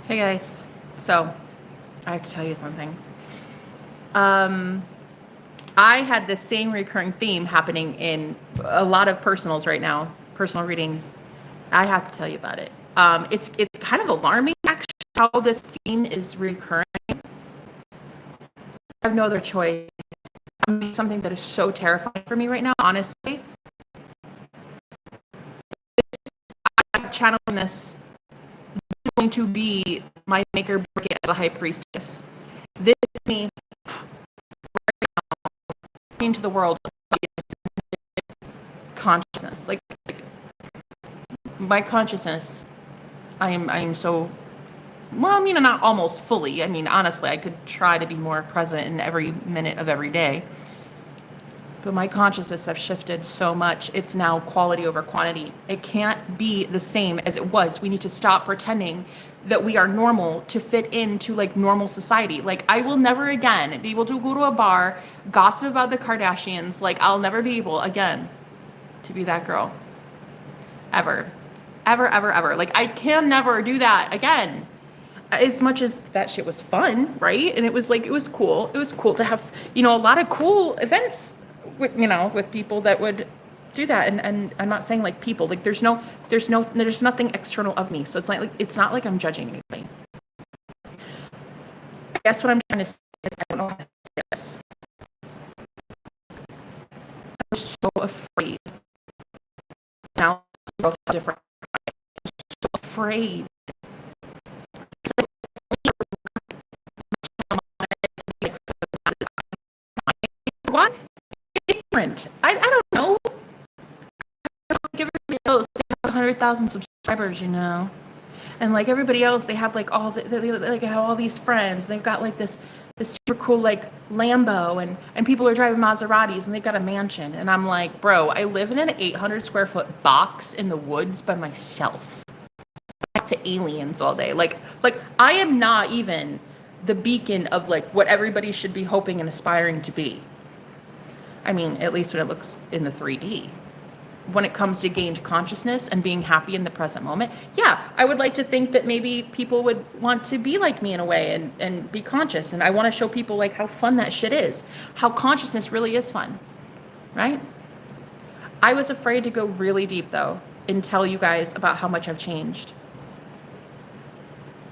Hey guys, so I have to tell you something. Um, I had the same recurring theme happening in a lot of personals right now, personal readings. I have to tell you about it. It's kind of alarming actually how this theme is recurring. I have no other choice. Something that is so terrifying for me right now, honestly. I'm channeling this is going to be my make or break it as a high priestess. This is me into the world consciousness. Like my consciousness, I am so well, not almost fully. Honestly, I could try to be more present in every minute of every day. But my consciousness has shifted so much. It's now quality over quantity. It can't be the same as it was. We need to stop pretending that we are normal to fit into like normal society. Like I will never again be able to go to a bar, gossip about the Kardashians. Like I'll never be able again to be that girl. Ever. Ever, ever, ever. Like I can never do that again. As much as that shit was fun, right? And it was like it was cool. It was cool to have, a lot of cool events with, with people that would do that. And I'm not saying like people, like there's nothing external of me. So it's not like I'm judging anything. I guess what I'm trying to say is I don't know how to say this. I'm so afraid. Now both different. I'm so afraid. Why? Different. I don't know. Like everybody else, they have 100,000 subscribers, and like everybody else, they have like they like have all these friends. They've got like this super cool like Lambo, and people are driving Maseratis, and they've got a mansion. And I'm like, bro, I live in an 800 square foot box in the woods by myself. I talk to aliens all day. Like I am not even the beacon of like what everybody should be hoping and aspiring to be. At least when it looks in the 3D. When it comes to gained consciousness and being happy in the present moment, yeah, I would like to think that maybe people would want to be like me in a way and be conscious. And I want to show people like how fun that shit is, how consciousness really is fun, right? I was afraid to go really deep though and tell you guys about how much I've changed.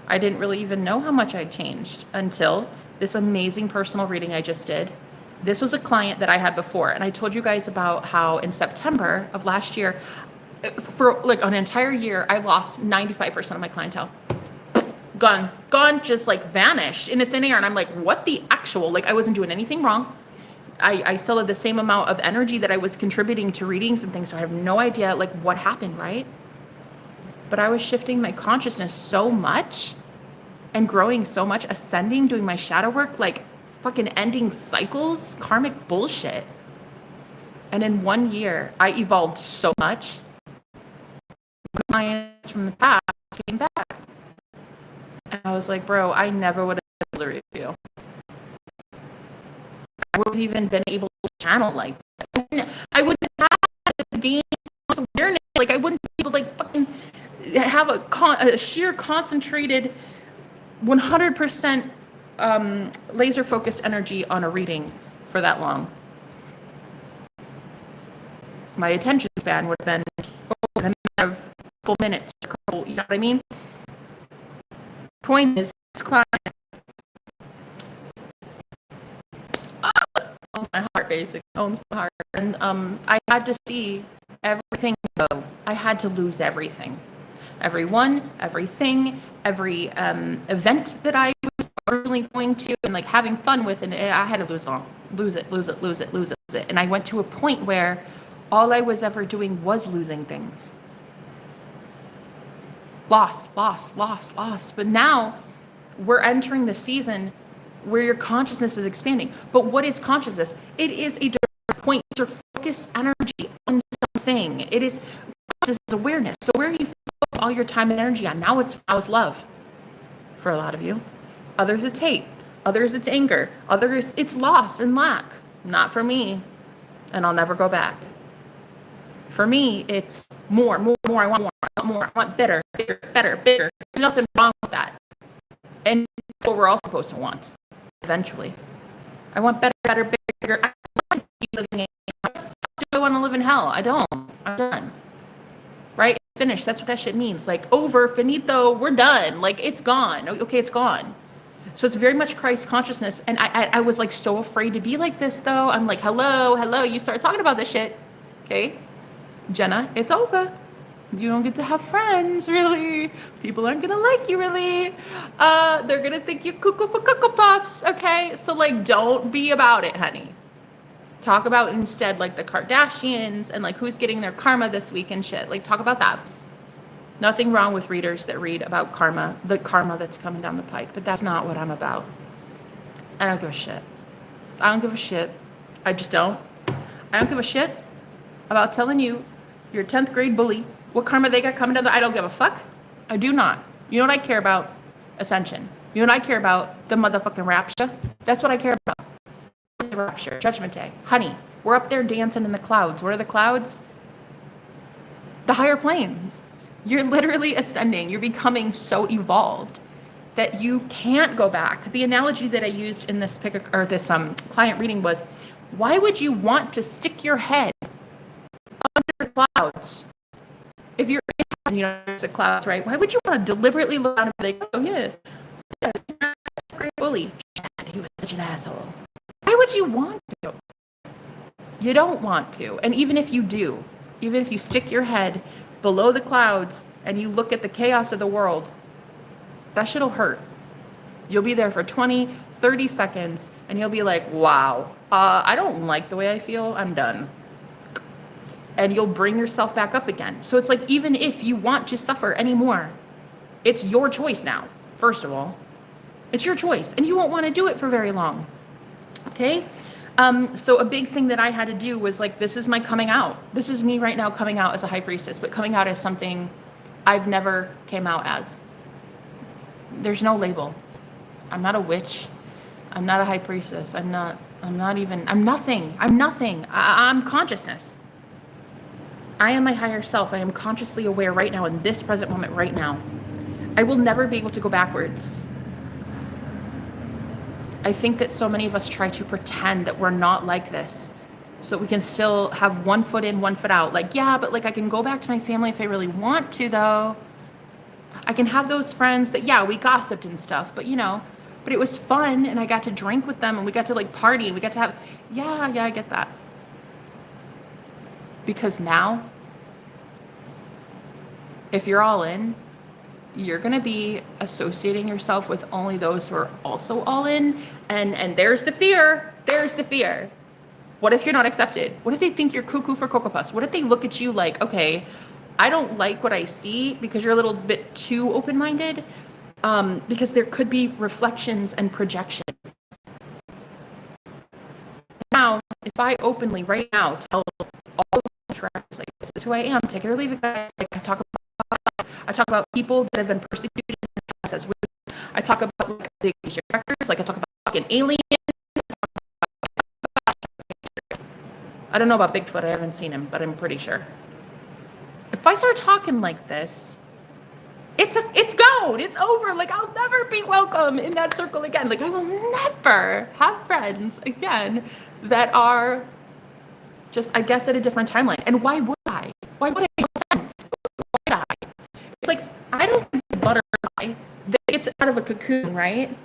I didn't really even know how much I'd changed until this amazing personal reading I just did. This was a client that I had before, and I told you guys about how in September of last year, for like an entire year, I lost 95% of my clientele. Gone, just like vanished in a thin air. And I'm like, what the actual? Like, I wasn't doing anything wrong. I still had the same amount of energy that I was contributing to readings and things, so I have no idea like what happened, right? But I was shifting my consciousness so much and growing so much, ascending, doing my shadow work, like fucking ending cycles, karmic bullshit. And in 1 year, I evolved so much. Clients from the past came back. And I was like, bro, I never would have been able to review. I wouldn't have even been able to channel like this. I wouldn't have had gain awareness. Like I wouldn't be able to like fucking have a sheer concentrated 100% laser focused energy on a reading for that long. My attention span would have been a matter of a couple minutes, you know what I mean? Point is, this client owns my heart, basically, owns my heart. And I had to see everything go. I had to lose everything. Everyone, everything, every event that I was originally going to and like having fun with, and I had to lose it. And I went to a point where all I was ever doing was losing things. Loss. But now we're entering the season where your consciousness is expanding. But what is consciousness? It is a point to focus energy on something. It is awareness. So where you focus all your time and energy on, now it's love for a lot of you. Others it's hate. Others it's anger. Others it's loss and lack. Not for me. And I'll never go back. For me, it's more. I want more. I want better. There's nothing wrong with that. And that's what we're all supposed to want eventually. I want better, bigger. I don't want to keep living in hell. Do I want to live in hell? I don't. I'm done. Right? Finished. That's what that shit means. Like, over, finito, we're done. Like, it's gone. Okay, it's gone. So it's very much Christ consciousness. And I was like so afraid to be like this though. I'm like, hello, you start talking about this shit. Okay, Jenna, it's over. You don't get to have friends, really. People aren't gonna like you, really. They're gonna think you're cuckoo for Cocoa Puffs, okay? So like, don't be about it, honey. Talk about instead like the Kardashians and like who's getting their karma this week and shit. Like, talk about that. Nothing wrong with readers that read about karma, the karma that's coming down the pike, but that's not what I'm about. I don't give a shit. I don't give a shit. I just don't. I don't give a shit about telling you, your 10th grade bully, what karma they got coming down the, I don't give a fuck. I do not. You know what I care about? Ascension. You know what I care about? The motherfucking rapture. That's what I care about. The rapture, Judgment Day. Honey, we're up there dancing in the clouds. What are the clouds? The higher planes. You're literally ascending. You're becoming so evolved that you can't go back. The analogy that I used in this client reading was, why would you want to stick your head under clouds? If you're in, there's the clouds, right? Why would you want to deliberately look down and be like, oh yeah, you're a great bully. He was such an asshole. Why would you want to? You don't want to. And even if you do, even if you stick your head below the clouds and you look at the chaos of the world, that shit'll hurt. You'll be there for 20, 30 seconds and you'll be like, wow, I don't like the way I feel. I'm done. And you'll bring yourself back up again. So it's like, even if you want to suffer anymore, it's your choice now. First of all, it's your choice and you won't want to do it for very long. Okay. So a big thing that I had to do was like, this is my coming out. This is me right now coming out as a high priestess, but coming out as something I've never came out as. There's no label. I'm not a witch. I'm not a high priestess. I'm nothing. I'm consciousness. I am my higher self. I am consciously aware right now in this present moment right now. I will never be able to go backwards. I think that so many of us try to pretend that we're not like this so we can still have one foot in, one foot out. Like, yeah, but like I can go back to my family if I really want to though. I can have those friends that, yeah, we gossiped and stuff, but but it was fun and I got to drink with them and we got to like party. We got to have, yeah, I get that. Because now, if you're all in, you're going to be associating yourself with only those who are also all in. And there's the fear. There's the fear. What if you're not accepted? What if they think you're cuckoo for Cocoa Puffs? What if they look at you like, okay, I don't like what I see because you're a little bit too open-minded, because there could be reflections and projections. Now, if I openly right now tell all of the friends, like, this is who I am, take it or leave it, guys. Like, I talk about people that have been persecuted in the past as witches. I talk about like the records, like I talk about fucking aliens. I don't know about Bigfoot, I haven't seen him, but I'm pretty sure. If I start talking like this, it's gone. It's over. Like, I'll never be welcome in that circle again. Like, I will never have friends again that are just, I guess, at a different timeline. And why would I? Why would I have friends? Why would I? It's like, I don't think the butterfly that gets out of a cocoon, right?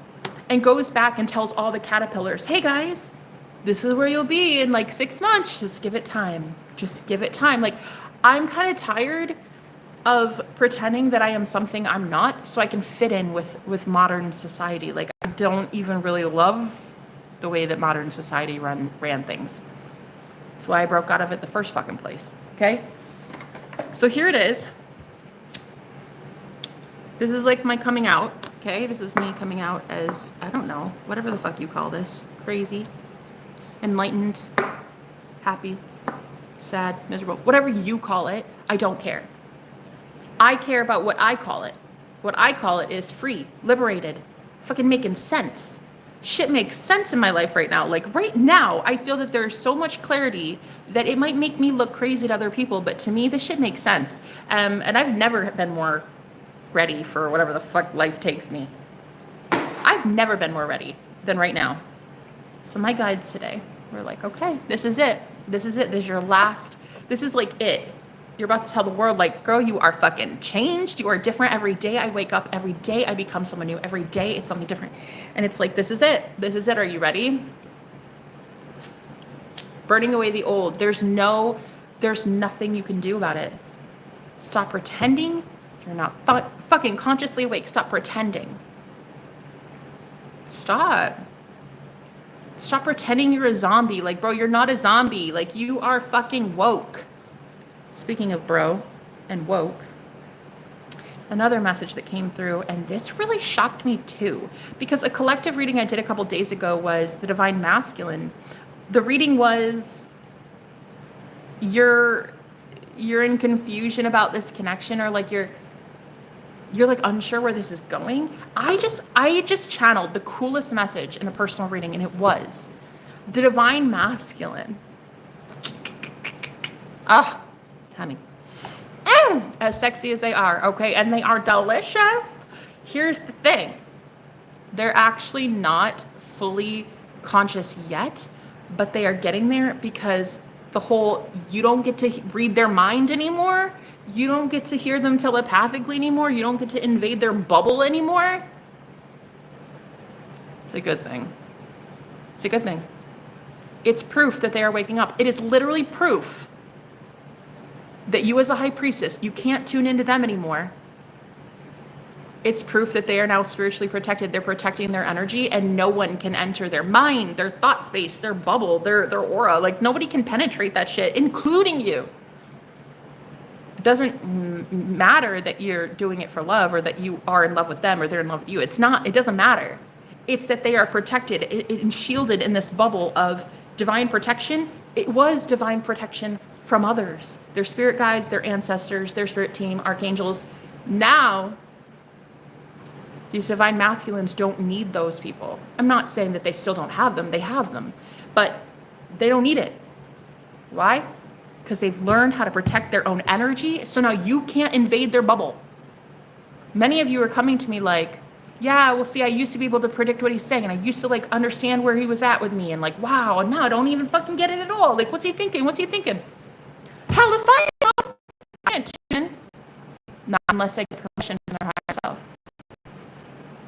And goes back and tells all the caterpillars, hey guys, this is where you'll be in like 6 months. Just give it time. Just give it time. Like, I'm kind of tired of pretending that I am something I'm not so I can fit in with modern society. Like, I don't even really love the way that modern society ran things. That's why I broke out of it the first fucking place. Okay? So here it is. This is like my coming out. Okay? This is me coming out as, I don't know, whatever the fuck you call this. Crazy. Enlightened. Happy. Sad. Miserable. Whatever you call it, I don't care. I care about what I call it. What I call it is free, liberated, fucking making sense. Shit makes sense in my life right now. Like right now, I feel that there's so much clarity that it might make me look crazy to other people, but to me, this shit makes sense. And I've never been more ready for whatever the fuck life takes me. never been more ready than right now. So my guides today were like, okay, this is it. This is it. This is your last. This is like it. You're about to tell the world, like, girl, you are fucking changed. You are different every day. I wake up every day. I become someone new. Every day it's something different. And it's like, this is it. This is it. Are you ready? Burning away the old. There's nothing you can do about it. Stop pretending you're not fucking consciously awake. Stop pretending. Stop pretending you're a zombie. Like, bro, you're not a zombie. Like, you are fucking woke. Speaking of bro and woke, another message that came through, and this really shocked me too, because a collective reading I did a couple days ago was the Divine Masculine. The reading was, you're in confusion about this connection, or like you're like unsure where this is going. I just channeled the coolest message in a personal reading, and it was the Divine Masculine. Ah, honey. As sexy as they are, okay? And they are delicious. Here's the thing. They're actually not fully conscious yet, but they are getting there, because the whole, you don't get to read their mind anymore. You don't get to hear them telepathically anymore. You don't get to invade their bubble anymore. It's a good thing. It's a good thing. It's proof that they are waking up. It is literally proof that you as a high priestess, you can't tune into them anymore. It's proof that they are now spiritually protected. They're protecting their energy, and no one can enter their mind, their thought space, their bubble, their aura. Like, nobody can penetrate that shit, including you. It doesn't matter that you're doing it for love, or that you are in love with them, or they're in love with you. It doesn't matter. It's that they are protected and shielded in this bubble of divine protection. It was divine protection from others, their spirit guides, their ancestors, their spirit team, archangels. Now, these divine masculines don't need those people. I'm not saying that they still don't have them. They have them, but they don't need it. Why? Because they've learned how to protect their own energy. So now you can't invade their bubble. Many of you are coming to me like, yeah, well, see, I used to be able to predict what he's saying, and I used to like understand where he was at with me, and like, wow, and now I don't even fucking get it at all. Like, what's he thinking? What's he thinking? Hell if I know. I can't tune in. Not unless I get permission from their higher self.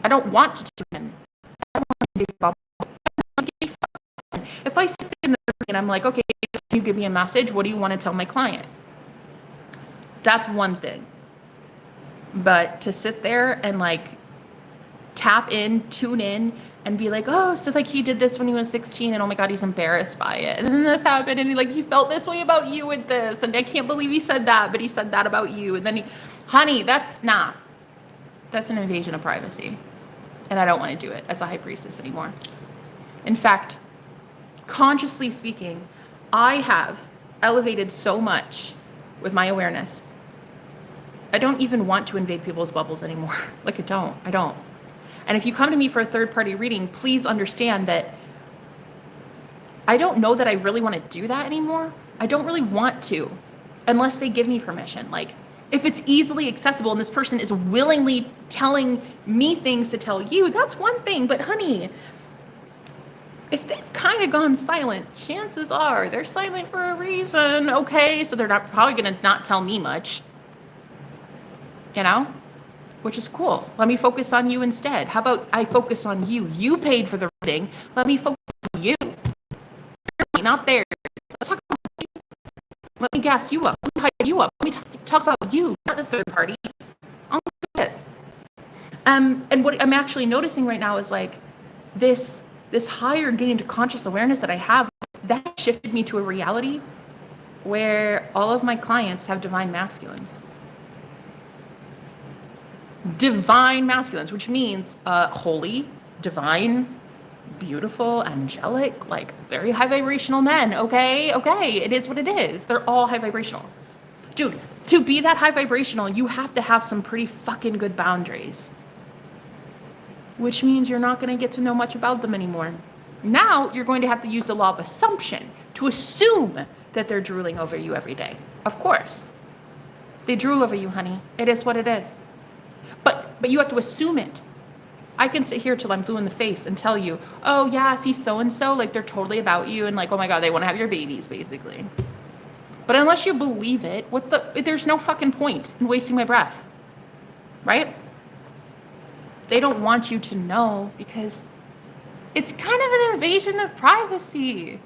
I don't want to tune in. I don't want to be bubble. If I sit in the room and I'm like, okay, can you give me a message? What do you want to tell my client? That's one thing. But to sit there and like tap in, tune in, and be like, oh, so like he did this when he was 16, and oh my God, he's embarrassed by it. And then this happened, and he felt this way about you with this, and I can't believe he said that, but he said that about you. And then honey, that's an invasion of privacy. And I don't want to do it as a high priestess anymore. In fact, consciously speaking, I have elevated so much with my awareness. I don't even want to invade people's bubbles anymore. Like, I don't. And if you come to me for a third-party reading, please understand that I don't know that I really want to do that anymore. I don't really want to, unless they give me permission. Like, if it's easily accessible and this person is willingly telling me things to tell you, that's one thing. But honey, if they've kind of gone silent, chances are they're silent for a reason, okay? So they're not probably going to not tell me much, you know? Which is cool. Let me focus on you instead. How about I focus on you? You paid for the reading. Let me focus on you. Not there. Let's talk about you. Let me gas you up. Let me hype you up. Let me talk about you, not the third party. I'll do it. And what I'm actually noticing right now is like this higher gained conscious awareness that I have, that shifted me to a reality where all of my clients have divine masculines. Divine masculines, which means holy, divine, beautiful, angelic, like very high vibrational men. Okay, it is what it is. They're all high vibrational. Dude, to be that high vibrational, you have to have some pretty fucking good boundaries, which means you're not going to get to know much about them anymore. Now you're going to have to use the law of assumption to assume that they're drooling over you every day. Of course, they drool over you, honey. It is what it is. But you have to assume it. I can sit here till I'm blue in the face and tell you, oh yeah, see so-and-so, like they're totally about you and like, oh my God, they want to have your babies basically. But unless you believe it, there's no fucking point in wasting my breath, right? They don't want you to know because it's kind of an invasion of privacy.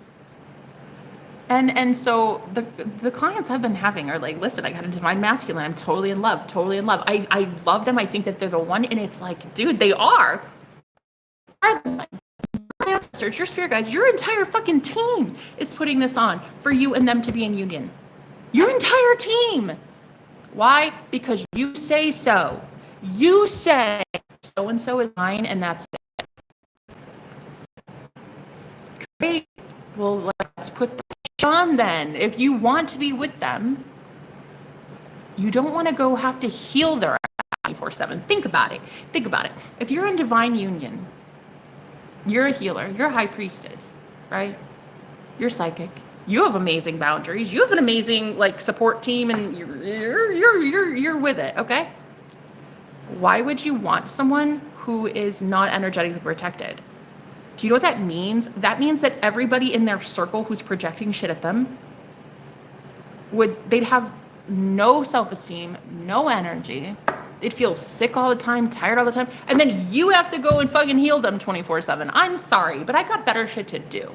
And so the clients I've been having are like, listen, I got a divine masculine. I'm totally in love, totally in love. I love them. I think that they're the one. And it's like, dude, they are. Ancestors, your spirit guides, your entire fucking team is putting this on for you and them to be in union. Your entire team. Why? Because you say so. You say so-and-so is mine and that's it. Great. Well, let's put the on then. If you want to be with them, you don't want to go have to heal their 24/7. Think about it. Think about it. If you're in divine union, you're a healer, you're a high priestess, right? You're psychic. You have amazing boundaries. You have an amazing like support team and you're with it, okay? Why would you want someone who is not energetically protected? Do you know what that means? That means that everybody in their circle who's projecting shit at them they'd have no self-esteem, no energy. They'd feel sick all the time, tired all the time. And then you have to go and fucking heal them 24/7. I'm sorry, but I got better shit to do.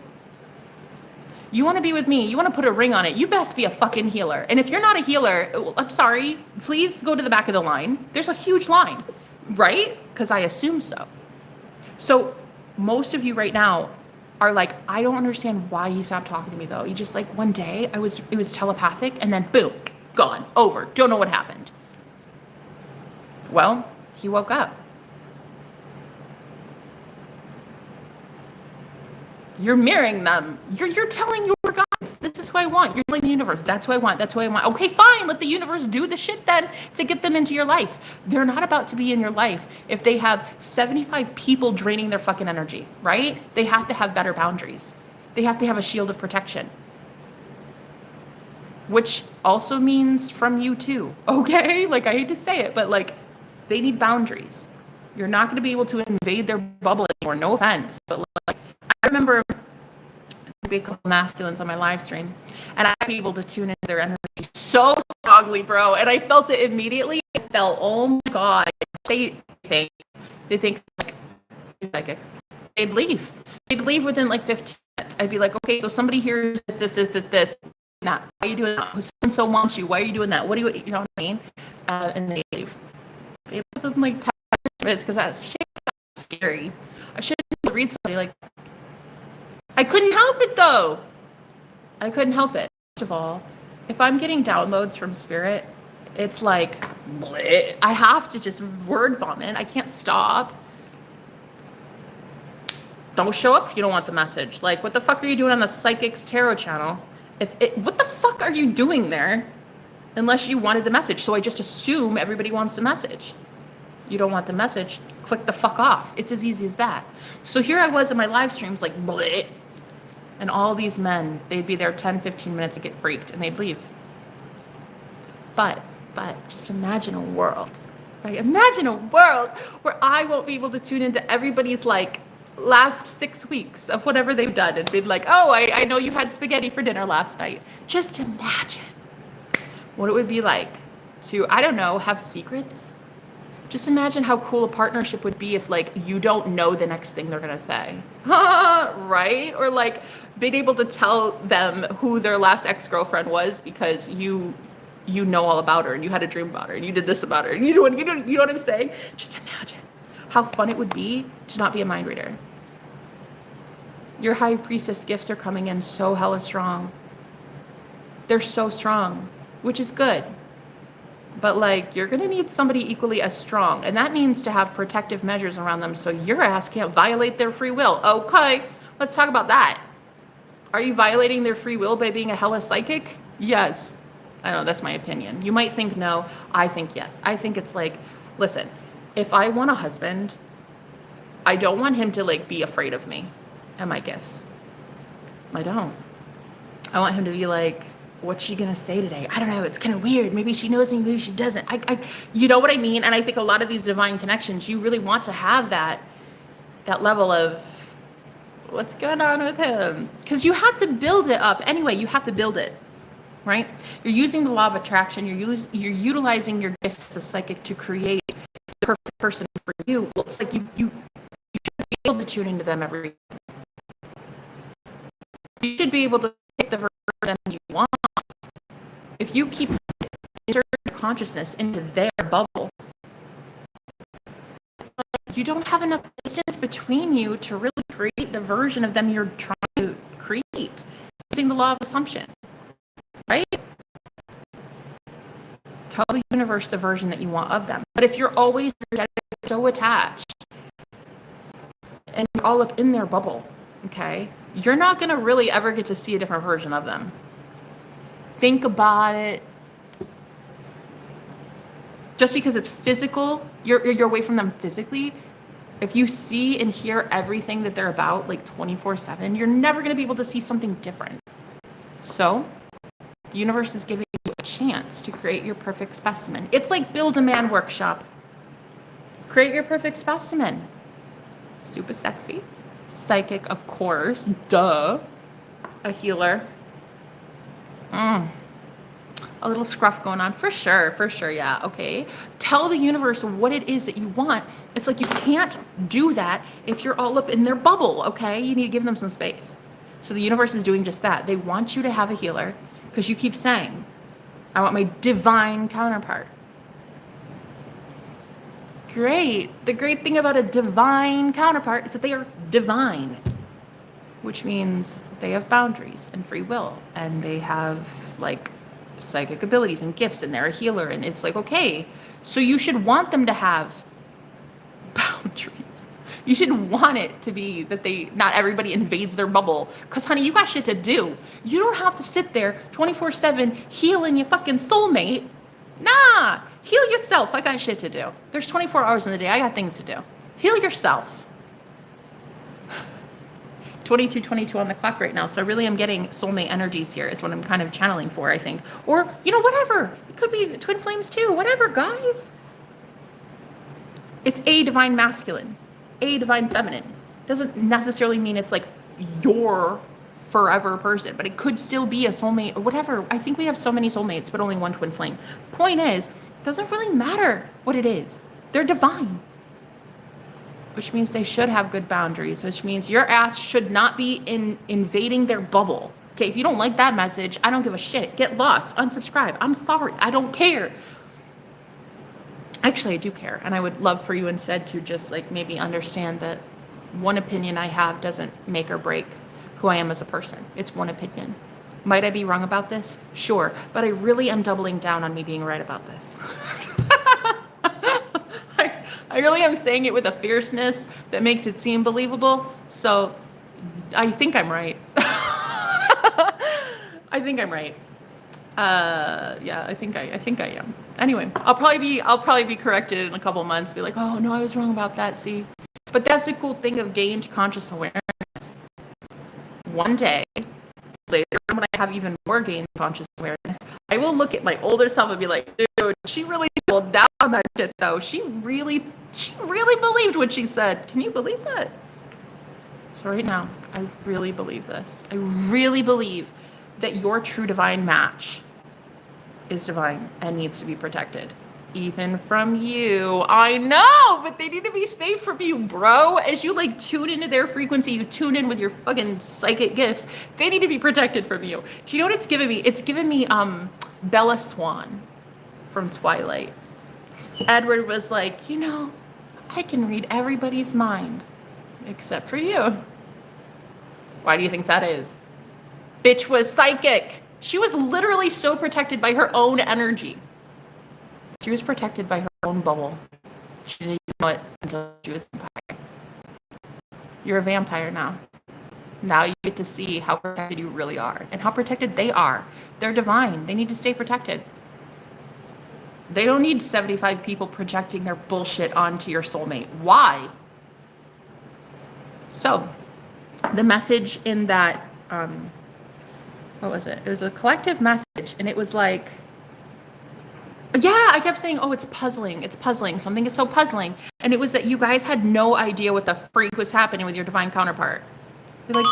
You want to be with me, you want to put a ring on it, you best be a fucking healer. And if you're not a healer, I'm sorry, please go to the back of the line. There's a huge line, right? Because I assume so. So most of you right now are like, I don't understand why he stopped talking to me though. You just like one day it was telepathic and then boom, gone, over. Don't know what happened. Well, he woke up. You're mirroring them. You're telling your guides, this is who I want. You're telling the universe, that's who I want. That's who I want. Okay, fine. Let the universe do the shit then to get them into your life. They're not about to be in your life if they have 75 people draining their fucking energy, right? They have to have better boundaries. They have to have a shield of protection. Which also means from you too, okay? Like, I hate to say it, but like, they need boundaries. You're not going to be able to invade their bubble anymore. No offense, but like, I remember a couple masculines on my live stream, and I'd be able to tune into their energy so strongly, bro. And I felt it immediately. I felt, oh my God, they think like psychic. They'd leave. They'd leave within like 15 minutes. I'd be like, okay, so somebody hears this. Nah, why are you doing that? So wants you. Why are you doing that? What do you know what I mean? And they leave. They leave within like 10 minutes because that shit is scary. I shouldn't read somebody like. I couldn't help it though. I couldn't help it. First of all, if I'm getting downloads from spirit, it's like, bleh. I have to just word vomit. I can't stop. Don't show up if you don't want the message. Like, what the fuck are you doing on the Psychics Tarot channel? What the fuck are you doing there? Unless you wanted the message. So I just assume everybody wants the message. You don't want the message, click the fuck off. It's as easy as that. So here I was in my live streams like, bleh. And all these men, they'd be there 10, 15 minutes to get freaked and they'd leave. But just imagine a world, right? Imagine a world where I won't be able to tune into everybody's like last 6 weeks of whatever they've done and be like, oh, I know you had spaghetti for dinner last night. Just imagine what it would be like to, I don't know, have secrets. Just imagine how cool a partnership would be if like you don't know the next thing they're gonna say, right? Or like being able to tell them who their last ex-girlfriend was because you know all about her and you had a dream about her and you did this about her and you know what I'm saying? Just imagine how fun it would be to not be a mind reader. Your high priestess gifts are coming in so hella strong. They're so strong, which is good. But like, you're gonna need somebody equally as strong. And that means to have protective measures around them so your ass can't violate their free will. Okay, let's talk about that. Are you violating their free will by being a hella psychic? Yes. I don't know, that's my opinion. You might think no, I think yes. I think it's like, listen, if I want a husband, I don't want him to like be afraid of me and my gifts. I don't. I want him to be like, what's she gonna say today? I don't know, it's kind of weird. Maybe she knows me, maybe she doesn't. You know what I mean? And I think a lot of these divine connections, you really want to have that that level of what's going on with him? Because you have to build it up. Anyway, you have to build it, right? You're using the law of attraction. You're utilizing your gifts as a psychic to create the perfect person for you. Well, it's like you should be able to tune into them every week. You should be able to pick the version of them you want. If you keep inserting consciousness into their bubble, you don't have enough distance between you to really create the version of them you're trying to create using the law of assumption, right? Tell the universe the version that you want of them. But if you're always so attached and you're all up in their bubble, okay, you're not going to really ever get to see a different version of them. Think about it. Just because it's physical, you're away from them physically. If you see and hear everything that they're about, like 24/7, you're never going to be able to see something different. So the universe is giving you a chance to create your perfect specimen. It's like Build a Man workshop. Create your perfect specimen. Super sexy. Psychic, of course. Duh. A healer. A little scruff going on. For sure, yeah, okay. Tell the universe what it is that you want. It's like you can't do that if you're all up in their bubble, okay? You need to give them some space. So the universe is doing just that. They want you to have a healer because you keep saying, I want my divine counterpart. Great. The great thing about a divine counterpart is that they are divine, which means they have boundaries and free will, and they have like psychic abilities and gifts, and they're a healer. And it's like, okay, so you should want them to have boundaries. You should want it to be that not everybody invades their bubble, because honey, you got shit to do. You don't have to sit there 24/7 healing your fucking soulmate. Nah, heal yourself. I got shit to do. There's 24 hours in the day. I got things to do. Heal yourself. 22:22 on the clock right now, so I really am getting soulmate energies here is what I'm kind of channeling for, I think. Or, whatever. It could be twin flames too. Whatever, guys. It's a divine masculine, a divine feminine. Doesn't necessarily mean it's like your forever person, but it could still be a soulmate or whatever. I think we have so many soulmates, but only one twin flame. Point is, it doesn't really matter what it is. They're divine. Which means they should have good boundaries, which means your ass should not be invading their bubble. Okay, if you don't like that message, I don't give a shit. Get lost, unsubscribe. I'm sorry, I don't care. Actually, I do care, and I would love for you instead to just like maybe understand that one opinion I have doesn't make or break who I am as a person. It's one opinion. Might I be wrong about this? Sure, but I really am doubling down on me being right about this. I really am saying it with a fierceness that makes it seem believable. So I think I'm right. I think I'm right. Yeah, I think I am. Anyway, I'll probably be corrected in a couple months. Be like, oh no, I was wrong about that. See, but that's the cool thing of gained conscious awareness. One day later, when I have even more gained conscious awareness, I will look at my older self and be like, dude, she really doubled down on that shit though. She really believed what she said. Can you believe that? So right now, I really believe this. I really believe that your true divine match is divine and needs to be protected. Even from you. I know, but they need to be safe from you, bro. As you like tune into their frequency, you tune in with your fucking psychic gifts. They need to be protected from you. Do you know what it's given me? It's given me Bella Swan from Twilight. Edward was like, I can read everybody's mind except for you. Why do you think that is? Bitch was psychic. She was literally so protected by her own energy. She was protected by her own bubble. She didn't even know it until she was a vampire. You're a vampire now. Now you get to see how protected you really are and how protected they are. They're divine. They need to stay protected. They don't need 75 people projecting their bullshit onto your soulmate. Why? So, the message in that, what was it? It was a collective message, and it was like, Yeah, I kept saying, oh, it's puzzling. It's puzzling. Something is so puzzling. And it was that you guys had no idea what the freak was happening with your divine counterpart. You're like,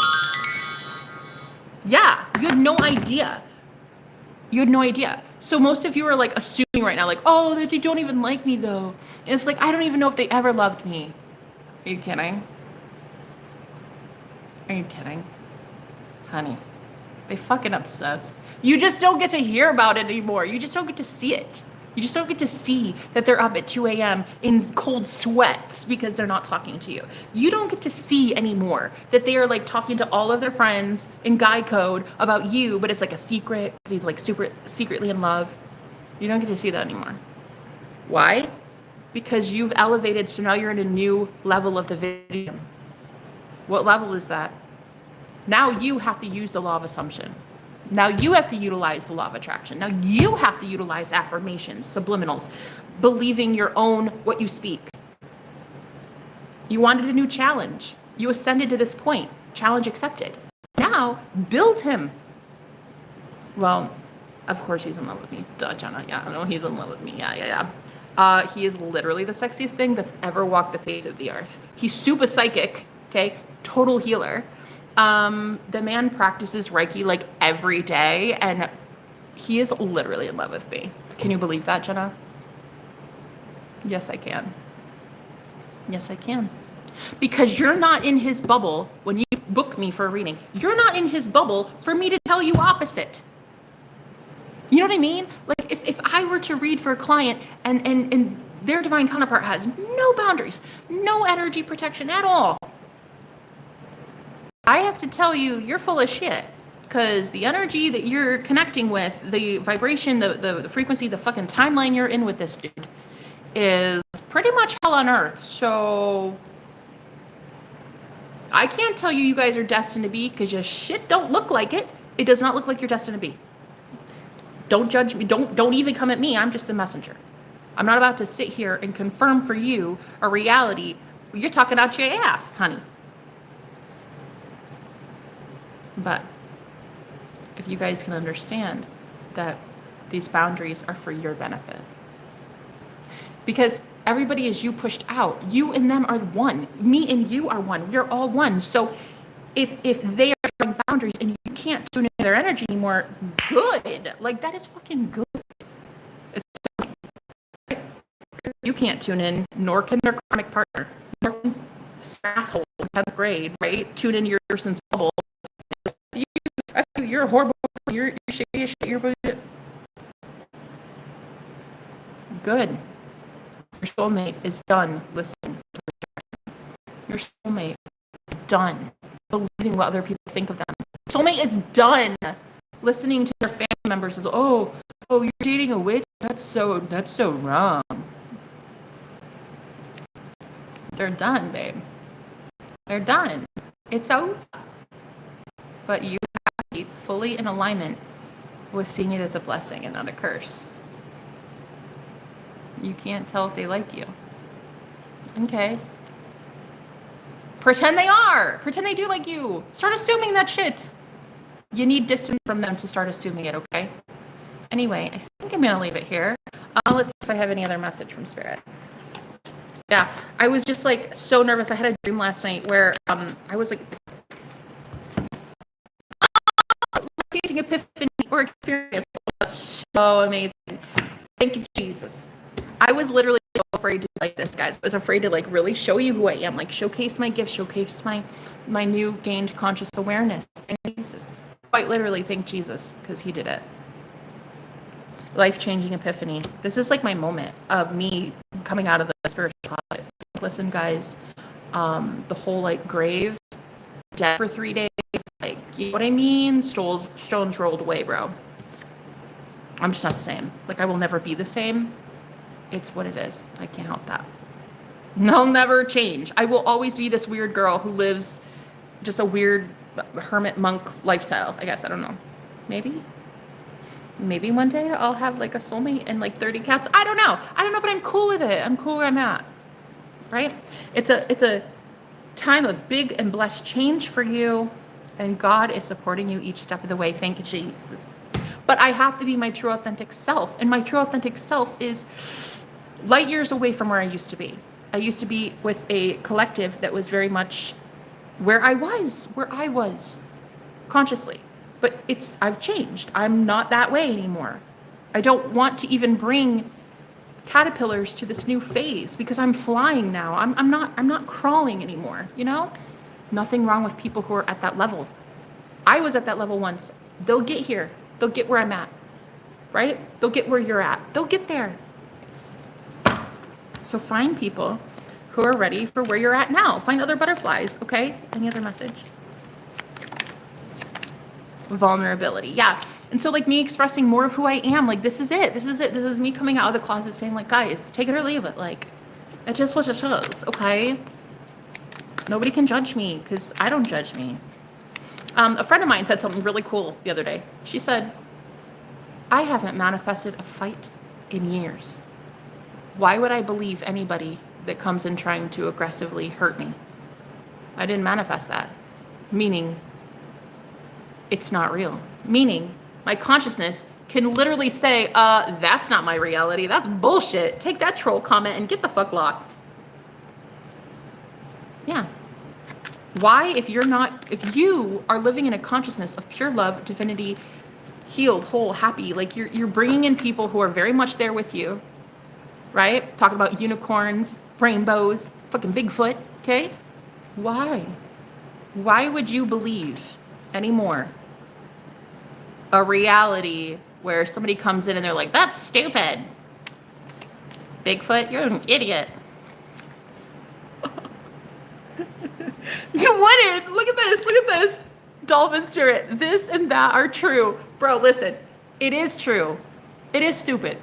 yeah, you had no idea. You had no idea. So most of you are like assuming right now, like, oh, they don't even like me though. And it's like, I don't even know if they ever loved me. Are you kidding? Are you kidding? Honey, they fucking obsessed. You just don't get to hear about it anymore. You just don't get to see it. You just don't get to see that they're up at 2 a.m. in cold sweats because they're not talking to you. You don't get to see anymore that they are like talking to all of their friends in guy code about you, but it's like a secret. He's like super secretly in love. You don't get to see that anymore. Why? Because you've elevated, so now you're in a new level of the video. What level is that? Now you have to use the law of assumption. Now you have to utilize the law of attraction. Now you have to utilize affirmations, subliminals, believing your own what you speak. You wanted a new challenge. You ascended to this point. Challenge accepted. Now build him. Well, of course he's in love with me. Duh, Jenna. Yeah, I know he's in love with me. Yeah. He is literally the sexiest thing that's ever walked the face of the earth. He's super psychic, okay? Total healer. The man practices Reiki like every day, and he is literally in love with me. Can you believe that, Jenna? Yes, I can. Yes, I can. Because you're not in his bubble when you book me for a reading. You're not in his bubble for me to tell you opposite. You know what I mean? Like if I were to read for a client and their divine counterpart has no boundaries, no energy protection at all, I have to tell you, you're full of shit. Because the energy that you're connecting with, the vibration, the frequency, the fucking timeline you're in with this dude is pretty much hell on earth. So I can't tell you guys are destined to be because your shit don't look like it. It does not look like you're destined to be. Don't judge me. Don't even come at me. I'm just the messenger. I'm not about to sit here and confirm for you a reality. You're talking out your ass, honey. But if you guys can understand that these boundaries are for your benefit. Because everybody is you pushed out. You and them are one. Me and you are one. We're all one. So if they are showing boundaries and you can't tune into their energy anymore, good. Like that is fucking good. You can't tune in, nor can their karmic partner, nor can this asshole in 10th grade, right? Tune into your person's bubble. You're horrible. You're shitty as shit. You're bullshit. Good. Your soulmate is done listening to your soulmate is done believing what other people think of them. Soulmate is done listening to their family members as, oh, you're dating a witch? That's so wrong. They're done, babe. They're done. It's over. But you have to be fully in alignment with seeing it as a blessing and not a curse. You can't tell if they like you. Okay. Pretend they are. Pretend they do like you. Start assuming that shit. You need distance from them to start assuming it, okay? Anyway, I think I'm going to leave it here. Let's see if I have any other message from Spirit. Yeah, I was just like so nervous. I had a dream last night where I was like epiphany or experience. So amazing. Thank you, Jesus. I was literally so afraid to like this, guys. I was afraid to like really show you who I am, like showcase my gifts, showcase my new gained conscious awareness. Thank Jesus. Quite literally, thank Jesus, because he did it. Life-changing epiphany. This is like my moment of me coming out of the spiritual closet. Listen, guys, the whole like grave, dead for 3 days, like, you know what I mean? Stones rolled away, bro. I'm just not the same. Like, I will never be the same. It's what it is. I can't help that. I'll never change. I will always be this weird girl who lives just a weird hermit monk lifestyle, I guess. I don't know. Maybe one day I'll have like a soulmate and like 30 cats. I don't know, but I'm cool with it. I'm cool where I'm at, right? It's a time of big and blessed change for you, and God is supporting you each step of the way. Thank you, Jesus. But I have to be my true authentic self. And my true authentic self is light years away from where I used to be. I used to be with a collective that was very much where I was consciously. But I've changed. I'm not that way anymore. I don't want to even bring caterpillars to this new phase because I'm flying now. I'm not crawling anymore, you know? Nothing wrong with people who are at that level. I was at that level once. They'll get here. They'll get where I'm at, right? They'll get where you're at. They'll get there. So find people who are ready for where you're at now. Find other butterflies, okay? Any other message? Vulnerability, yeah. And so like me expressing more of who I am, like this is it. This is me coming out of the closet saying like, guys, take it or leave it. Like, it just what it is, okay? Nobody can judge me because I don't judge me. A friend of mine said something really cool the other day. She said, I haven't manifested a fight in years. Why would I believe anybody that comes in trying to aggressively hurt me? I didn't manifest that. Meaning, it's not real. Meaning, my consciousness can literally say, that's not my reality. That's bullshit. Take that troll comment and get the fuck lost. Yeah. Why, if you are living in a consciousness of pure love, divinity, healed, whole, happy, like you're bringing in people who are very much there with you, right? Talking about unicorns, rainbows, fucking Bigfoot, okay? Why? Why would you believe anymore a reality where somebody comes in and they're like, that's stupid. Bigfoot, you're an idiot. You wouldn't. Look at this. Dolphin spirit. This and that are true. Bro, listen. It is true. It is stupid.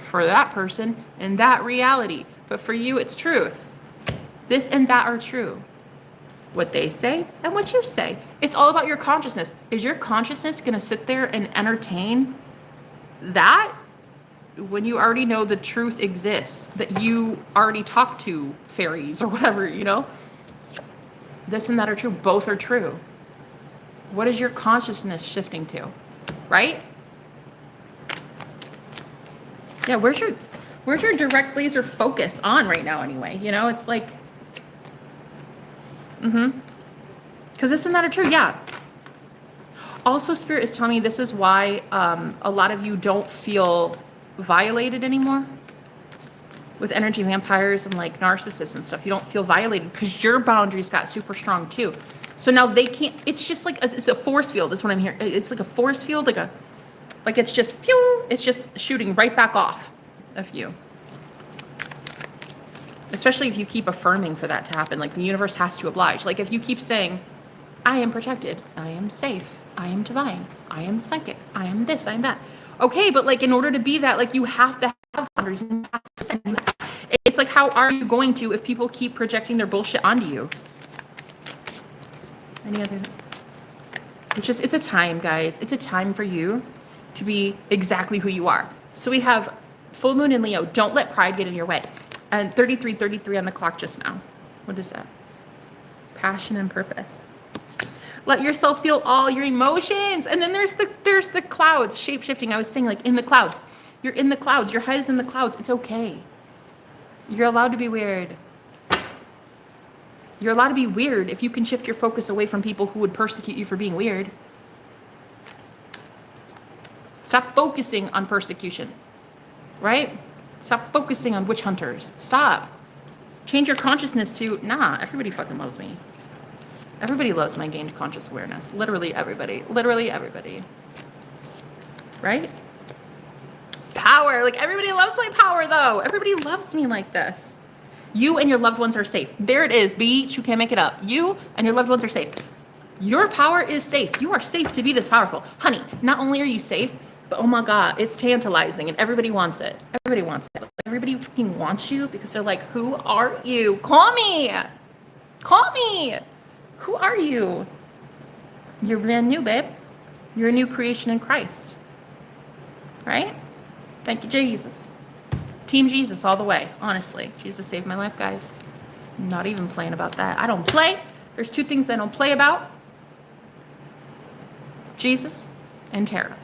For that person and that reality. But for you, it's truth. This and that are true. What they say and what you say. It's all about your consciousness. Is your consciousness going to sit there and entertain that when you already know the truth exists? That you already talked to fairies or whatever, you know? This and that are true. Both are true. What is your consciousness shifting to? Right? Yeah, where's your direct laser focus on right now anyway? You know, it's like, because this and that are true, yeah. Also, Spirit is telling me this is why a lot of you don't feel violated anymore with energy vampires and like narcissists and stuff. You don't feel violated because your boundaries got super strong too. So now they can't, it's just like, it's a force field is what I'm hearing. It's like a force field, like it's just, pew, it's just shooting right back off of you. Especially if you keep affirming for that to happen, like the universe has to oblige. Like if you keep saying, I am protected, I am safe, I am divine, I am psychic, I am this, I am that. Okay, but like in order to be that, like you have to have boundaries. It's like, how are you going to if people keep projecting their bullshit onto you? Any other? It's a time, guys. It's a time for you to be exactly who you are. So we have full moon in Leo. Don't let pride get in your way. And 33 on the clock just now. What is that? Passion and purpose. Let yourself feel all your emotions. And then there's the clouds, shape-shifting. I was saying like in the clouds. You're in the clouds. Your head is in the clouds. It's okay. You're allowed to be weird. You're allowed to be weird if you can shift your focus away from people who would persecute you for being weird. Stop focusing on persecution, right? Stop focusing on witch hunters. Stop. Change your consciousness to, nah, everybody fucking loves me. Everybody loves my gained conscious awareness. Literally everybody. Literally everybody. Right? Power. Like everybody loves my power though. Everybody loves me like this. You and your loved ones are safe. There it is, beach. You can't make it up. You and your loved ones are safe. Your power is safe. You are safe to be this powerful. Honey, not only are you safe, but oh my God, it's tantalizing and everybody wants it. Everybody wants it. Like, everybody fucking wants you because they're like, who are you? Call me. Call me. Who are you? You're brand new, babe. You're a new creation in Christ. Right? Thank you, Jesus. Team Jesus all the way, honestly. Jesus saved my life, guys. I'm not even playing about that. I don't play. There's two things I don't play about. Jesus and tarot.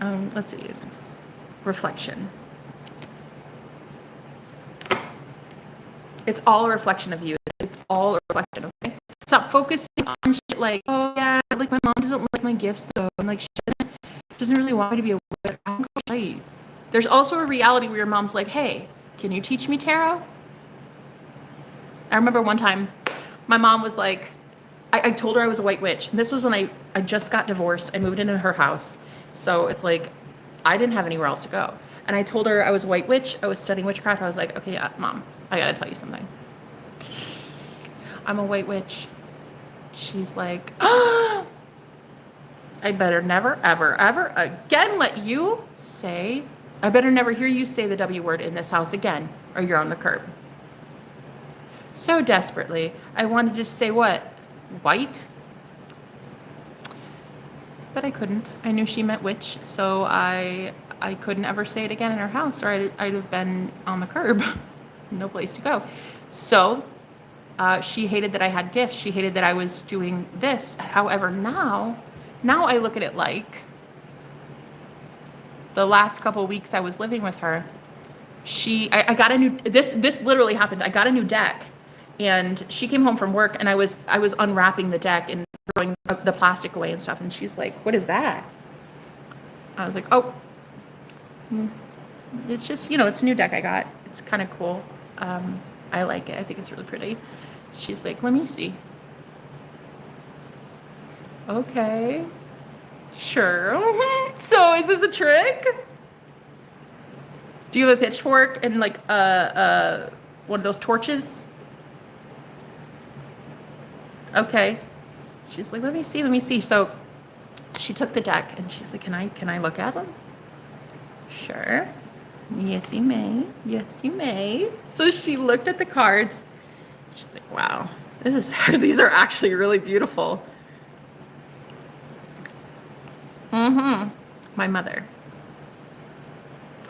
Let's see. It's reflection. It's all a reflection of you. It's all a reflection, okay? Stop focusing on shit like, oh yeah, like my mom doesn't like my gifts though, and like she doesn't really want me to be a witch. I don't go right. There's also a reality where your mom's like, hey, can you teach me tarot? I remember one time my mom was like, I told her I was a white witch. And this was when I just got divorced. I moved into her house. So it's like, I didn't have anywhere else to go. And I told her I was a white witch. I was studying witchcraft. I was like, okay, yeah, mom, I gotta tell you something. I'm a white witch. She's like, I better never, ever, ever again let you say, I better never hear you say the W word in this house again, or you're on the curb. So desperately, I wanted to say what? White? But I couldn't. I knew she meant witch, so I couldn't ever say it again in her house, or I'd have been on the curb. No place to go. So she hated that I had gifts. She hated that I was doing this. However, now I look at it like the last couple of weeks I was living with her, I got a new, this literally happened. I got a new deck, and she came home from work, and I was unwrapping the deck and throwing the plastic away and stuff. And she's like, what is that? I was like, oh, it's just, it's a new deck I got. It's kind of cool. I like it. I think it's really pretty. She's like, let me see. Okay, sure. So is this a trick? Do you have a pitchfork and like one of those torches? Okay. She's like, let me see. So she took the deck and she's like, can I look at them? Sure. Yes, you may. Yes, you may. So she looked at the cards. She's like, wow, these are actually really beautiful. My mother,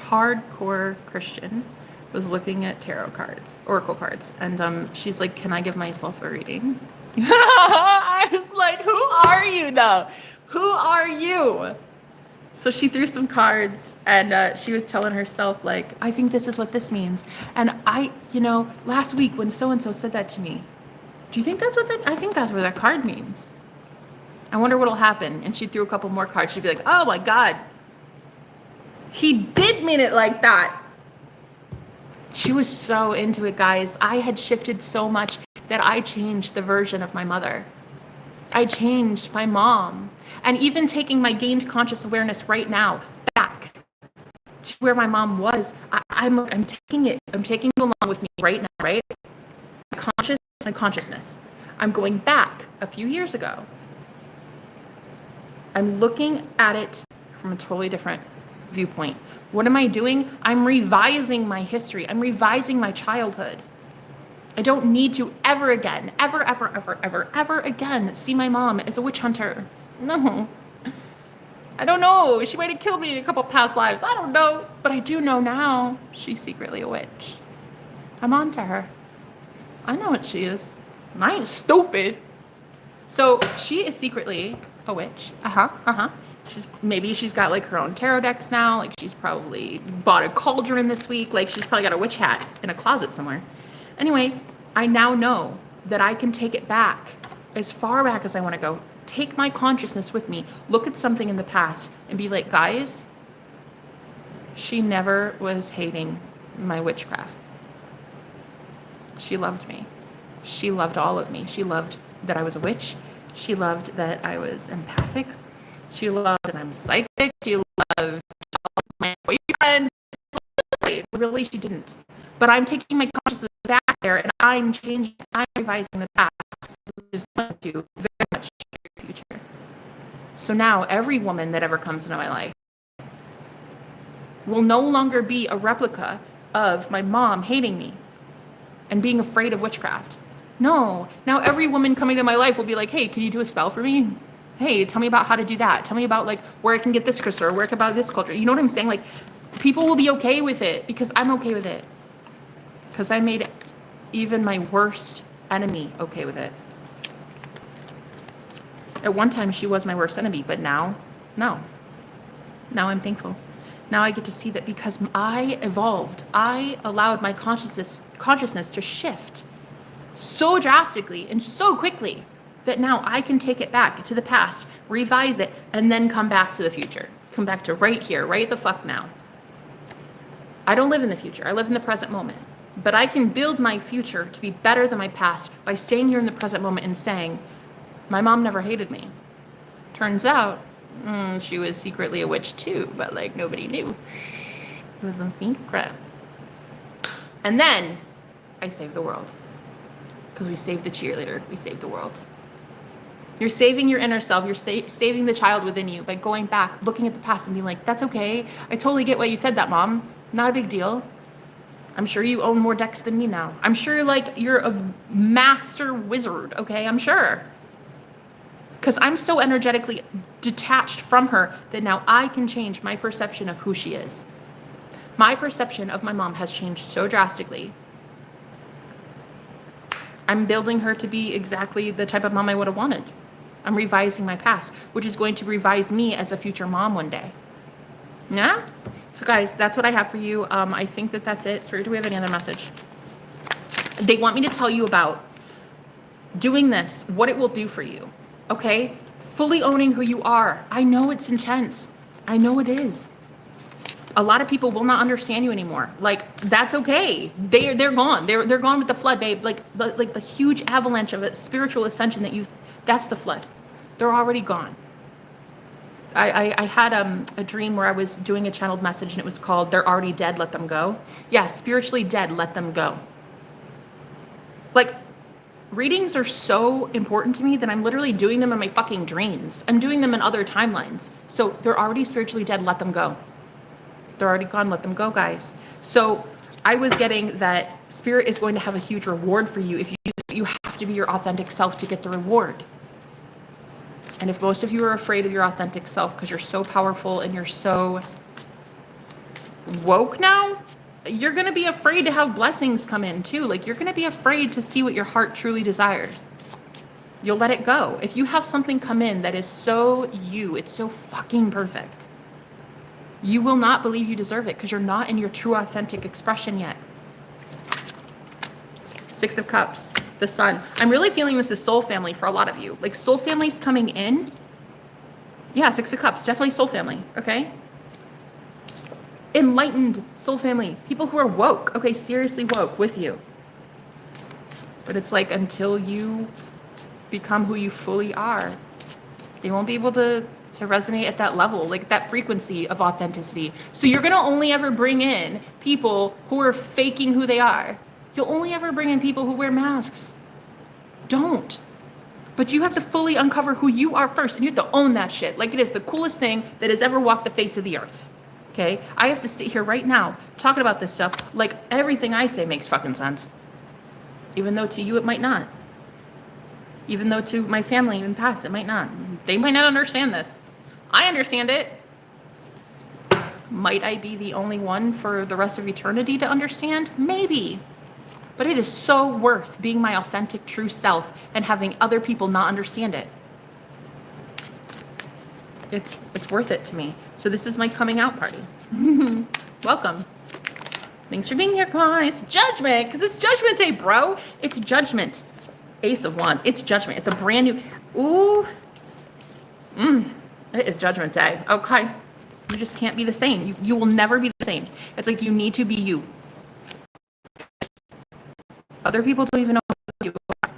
hardcore Christian, was looking at tarot cards, oracle cards, and she's like, can I give myself a reading? I was like, who are you though? Who are you? So she threw some cards, and she was telling herself, like, I think this is what this means. And last week when so-and-so said that to me, do you think that's what I think that's what that card means. I wonder what'll happen. And she threw a couple more cards. She'd be like, oh my God, he did mean it like that. She was so into it, guys. I had shifted so much that I changed the version of my mother. I changed my mom. And even taking my gained conscious awareness right now back to where my mom was, I'm taking it along with me right now, right? My consciousness. I'm going back a few years ago. I'm looking at it from a totally different viewpoint. What am I doing? I'm revising my history. I'm revising my childhood. I don't need to ever again see my mom as a witch hunter. No. I don't know. She might have killed me in a couple past lives. I don't know. But I do know now she's secretly a witch. I'm on to her. I know what she is. And I ain't stupid. So she is secretly a witch. Maybe she's got like her own tarot decks now. Like she's probably bought a cauldron this week. Like she's probably got a witch hat in a closet somewhere. Anyway, I now know that I can take it back as far back as I want to go. Take my consciousness with me. Look at something in the past and be like, guys, she never was hating my witchcraft. She loved me. She loved all of me. She loved that I was a witch. She loved that I was empathic. She loved that I'm psychic. She loved all my boyfriends. Really, she didn't. But I'm taking my consciousness back there, and I'm changing. I'm revising the past, which is going to very much shape the future. So now, every woman that ever comes into my life will no longer be a replica of my mom hating me and being afraid of witchcraft. No. Now every woman coming to my life will be like, hey, can you do a spell for me? Hey, tell me about how to do that. Tell me about like where I can get this crystal or where I can buy this culture. You know what I'm saying? Like people will be okay with it because I'm okay with it. Because I made even my worst enemy okay with it. At one time she was my worst enemy, but now, no. Now I'm thankful. Now I get to see that because I evolved, I allowed my consciousness to shift so drastically and so quickly that now I can take it back to the past, revise it, and then come back to the future. Come back to right here, right the fuck now. I don't live in the future. I live in the present moment. But I can build my future to be better than my past by staying here in the present moment and saying, my mom never hated me. Turns out, she was secretly a witch too, but like nobody knew. It was a secret. And then I saved the world. Because we saved the cheerleader, we saved the world. You're saving your inner self. You're saving the child within you by going back, looking at the past and being like, that's okay. I totally get why you said that, Mom. Not a big deal. I'm sure you own more decks than me now. I'm sure like you're a master wizard, okay? I'm sure. Because I'm so energetically detached from her that now I can change my perception of who she is. My perception of my mom has changed so drastically. I'm building her to be exactly the type of mom I would have wanted. I'm revising my past, which is going to revise me as a future mom one day. Yeah? So guys, that's what I have for you. I think that that's it. Sorry, do we have any other message? They want me to tell you about doing this, what it will do for you. Okay? Fully owning who you are. I know it's intense. I know it is. A lot of people will not understand you anymore. Like, that's okay. They're gone. They're gone with the flood, babe. Like the huge avalanche of a spiritual ascension that's the flood. They're already gone. I had a dream where I was doing a channeled message and it was called, they're already dead, let them go. Yeah, spiritually dead, let them go. Like, readings are so important to me that I'm literally doing them in my fucking dreams. I'm doing them in other timelines. So they're already spiritually dead, let them go. They're already gone, let them go, guys. So I was getting that spirit is going to have a huge reward for you. If you have to be your authentic self to get the reward. And if most of you are afraid of your authentic self because you're so powerful and you're so woke now, you're going to be afraid to have blessings come in too. Like, you're going to be afraid to see what your heart truly desires. You'll let it go. If you have something come in that is so you, it's so fucking perfect, you will not believe you deserve it because you're not in your true authentic expression yet. Six of Cups, the Sun. I'm really feeling this is soul family for a lot of you. Like, soul family's coming in. Yeah, Six of Cups, definitely soul family, okay? Enlightened soul family. People who are woke, okay, seriously woke with you. But it's like, until you become who you fully are, they won't be able to resonate at that level, like that frequency of authenticity. So you're gonna only ever bring in people who are faking who they are. You'll only ever bring in people who wear masks. Don't. But you have to fully uncover who you are first, and you have to own that shit. Like, it is the coolest thing that has ever walked the face of the earth. Okay? I have to sit here right now talking about this stuff like everything I say makes fucking sense. Even though to you it might not. Even though to my family in the past it might not. They might not understand this. I understand it. Might I be the only one for the rest of eternity to understand? Maybe. But it is so worth being my authentic, true self and having other people not understand it. It's worth it to me. So this is my coming out party. Welcome. Thanks for being here, guys. Judgment, because it's Judgment Day, bro. It's Judgment. Ace of Wands. It's Judgment. It's a brand new. Ooh. It is Judgment Day. Okay. You just can't be the same. You will never be the same. It's like you need to be you. Other people don't even know who you are.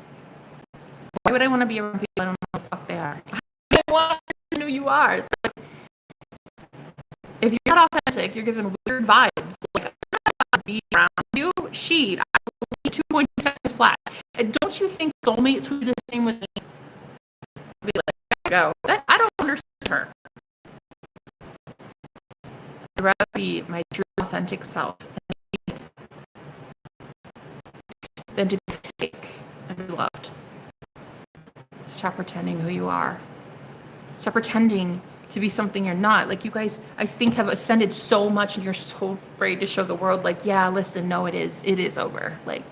Why would I want to be around people I don't know who the fuck they are? I want to know who you are. If you're not authentic, you're giving weird vibes. Like, I'm not about to be around you. Sheet. I will leave 2.2 seconds flat. And don't you think soulmates would be the same with me? Be like, go. I don't understand her. I'd rather be my true authentic self than to be fake and be loved. Stop pretending who you are. Stop pretending to be something you're not. Like, you guys, I think, have ascended so much and you're so afraid to show the world, like, yeah, listen, no, it is over. Like,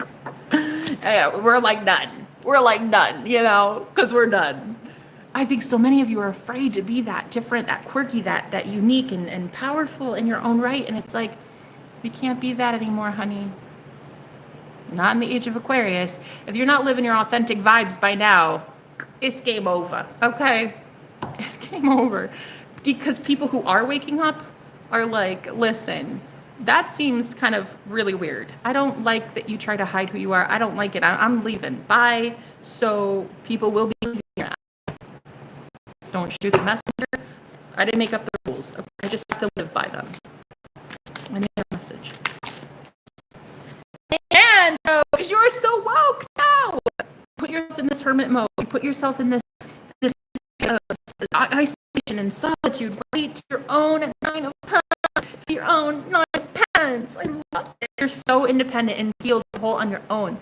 yeah, we're like done. We're like done, you know, because we're done. I think so many of you are afraid to be that different, that quirky, that unique and powerful in your own right. And it's like, you can't be that anymore, honey. Not in the age of Aquarius. If you're not living your authentic vibes by now, it's game over, okay? It's game over. Because people who are waking up are like, listen, that seems kind of really weird. I don't like that you try to hide who you are. I don't like it. I'm leaving. Bye. So people will be leaving now. Don't shoot the messenger. I didn't make up the rules. Okay? I just have to live by them. I need a message. And because you're so woke now. Put yourself in this hermit mode. You put yourself in this isolation and solitude. Write your own 9 of Pentacles. Your own 9 of Pentacles. I love it. You're so independent and healed whole on your own.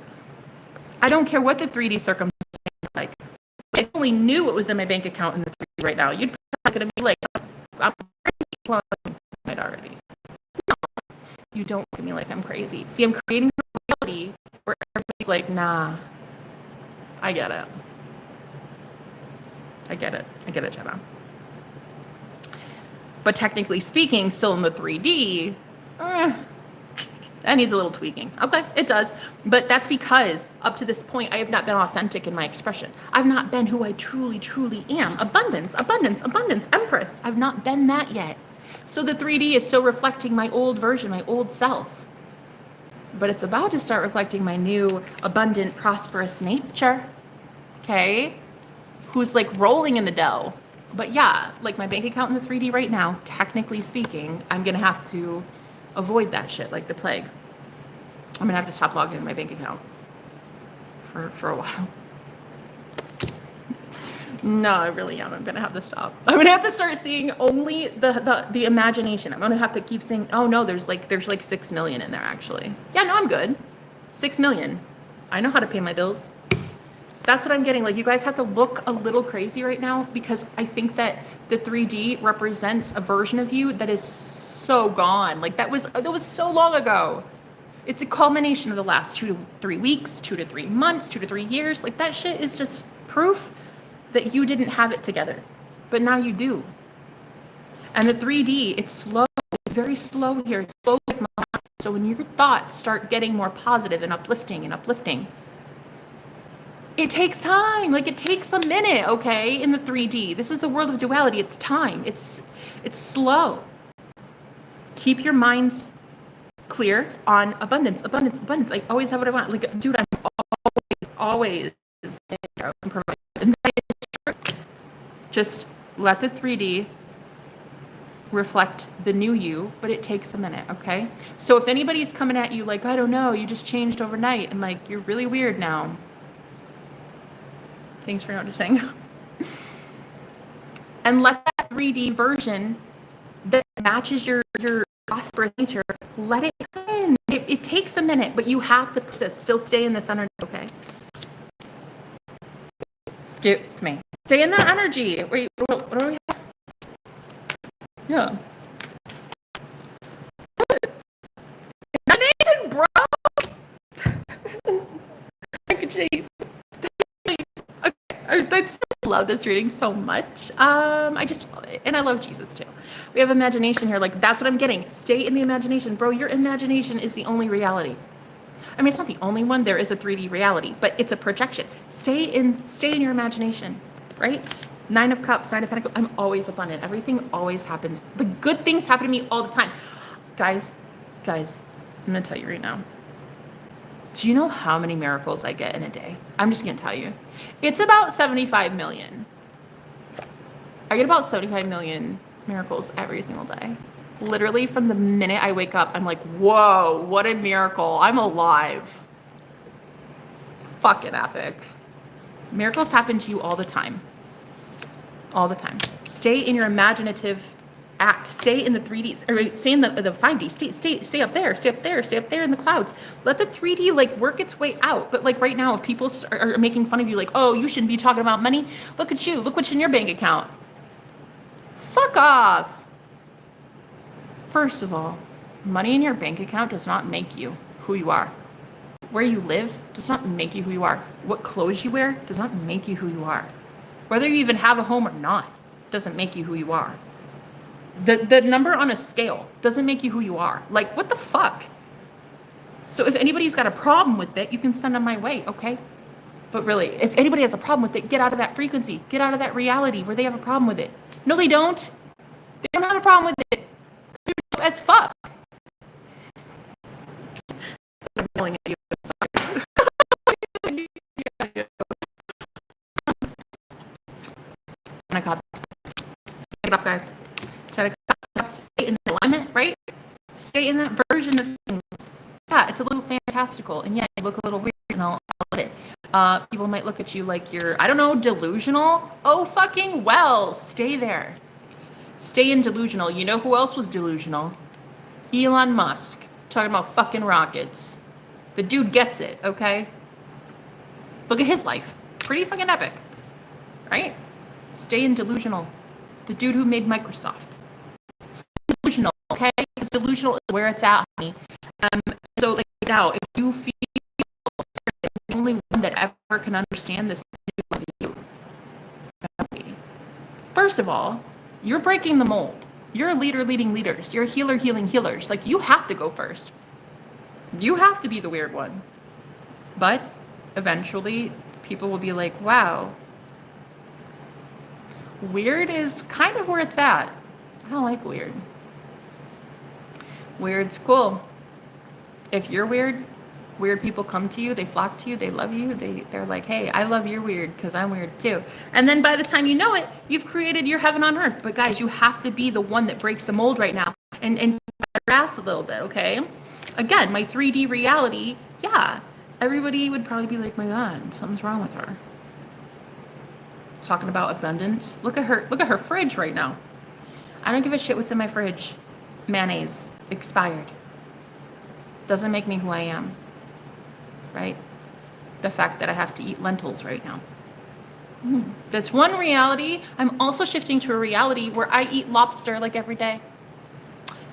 I don't care what the 3D circumstance is like. If I only knew what was in my bank account in the 3D right now, you'd probably gonna be like, I'm crazy. Well, I might already. No, you don't look at me like I'm crazy. See, I'm creating a reality where everybody's like, nah, I get it. I get it, Jenna. But technically speaking, still in the 3D, that needs a little tweaking. Okay, it does. But that's because up to this point, I have not been authentic in my expression. I've not been who I truly, truly am. Abundance, abundance, abundance, Empress. I've not been that yet. So the 3D is still reflecting my old version, my old self. But it's about to start reflecting my new, abundant, prosperous nature. Okay? Who's like rolling in the dough. But yeah, like my bank account in the 3D right now, technically speaking, I'm going to have to avoid that shit like the plague. I'm going to have to stop logging in my bank account for a while. No, I really am. I'm going to have to stop. I'm going to have to start seeing only the imagination. I'm going to have to keep saying, oh no, there's like 6 million in there actually. Yeah, no, I'm good. 6 million. I know how to pay my bills. That's what I'm getting. Like, you guys have to look a little crazy right now because I think that the 3D represents a version of you that is so gone. Like that was so long ago. It's a culmination of the last 2 to 3 weeks, 2 to 3 months, 2 to 3 years. Like that shit is just proof that you didn't have it together, but now you do. And the 3D, it's slow, it's very slow here. It's slow like molasses. So when your thoughts start getting more positive and uplifting, it takes time. Like it takes a minute, okay, in the 3D. This is the world of duality. It's time. It's slow. Keep your minds clear on abundance, abundance, abundance. I always have what I want. Like, dude, I'm always providing. Just let the 3D reflect the new you, but it takes a minute, okay? So if anybody's coming at you like, I don't know, you just changed overnight, and like, you're really weird now. Thanks for noticing. And let that 3D version that matches your prosperous nature, let it come in. It takes a minute, but you have to persist. Still stay in this energy, okay? Excuse me. Stay in that energy. Wait, what do we have? Yeah. Imagination, bro! Jesus. I just love this reading so much. I just love it. And I love Jesus too. We have imagination here. Like, that's what I'm getting. Stay in the imagination. Bro, your imagination is the only reality. I mean, it's not the only one. There is a 3D reality, but it's a projection. Stay in your imagination, right? 9 of Cups, 9 of Pentacles. I'm always abundant. Everything always happens. The good things happen to me all the time. Guys, I'm going to tell you right now. Do you know how many miracles I get in a day? I'm just going to tell you. It's about 75 million. I get about 75 million miracles every single day. Literally from the minute I wake up, I'm like, whoa, what a miracle. I'm alive. Fucking epic. Miracles happen to you all the time. All the time. Stay in your imaginative act. Stay in the 3D, or stay in the 5D. Stay up there. Stay up there. Stay up there in the clouds. Let the 3D like work its way out. But like right now, if people are making fun of you, like, oh, you shouldn't be talking about money. Look at you. Look what's in your bank account. Fuck off. First of all, money in your bank account does not make you who you are. Where you live does not make you who you are. What clothes you wear does not make you who you are. Whether you even have a home or not doesn't make you who you are. The number on a scale doesn't make you who you are. Like, what the fuck? So if anybody's got a problem with it, you can send them my way, okay? But really, if anybody has a problem with it, get out of that frequency. Get out of that reality where they have a problem with it. No, they don't. They don't have a problem with it. You're dope as fuck. I'm yelling at you. Sorry. I got it. Take it up, guys. Try to stay in alignment, right? Stay in that version of things. Yeah, it's a little fantastical, and yeah, you look a little weird, and I'll let it. People might look at you like you're, I don't know, delusional. Oh, fucking well, stay there. Stay in delusional. You know who else was delusional? Elon Musk. Talking about fucking rockets. The dude gets it, okay? Look at his life. Pretty fucking epic, right? Stay in delusional. The dude who made Microsoft. Stay delusional, okay? Because delusional is where it's at, honey. So, like, now, if you feel the only one that ever can understand this is you. First of all, you're breaking the mold. You're a leader leading leaders. You're a healer healing healers. Like, you have to go first. You have to be the weird one. But eventually, people will be like, wow, weird is kind of where it's at. I don't like weird. Weird's cool. If you're weird, weird people come to you, they flock to you, they love you, they're like, hey, I love your weird because I'm weird too. And then by the time you know it, you've created your heaven on earth. But guys, you have to be the one that breaks the mold right now and your ass a little bit, okay? Again, my 3D reality, yeah, everybody would probably be like, my God, something's wrong with her. Talking about abundance. Look at her fridge right now. I don't give a shit what's in my fridge. Mayonnaise, expired. Doesn't make me who I am, right? The fact that I have to eat lentils right now. That's one reality. I'm also shifting to a reality where I eat lobster like every day.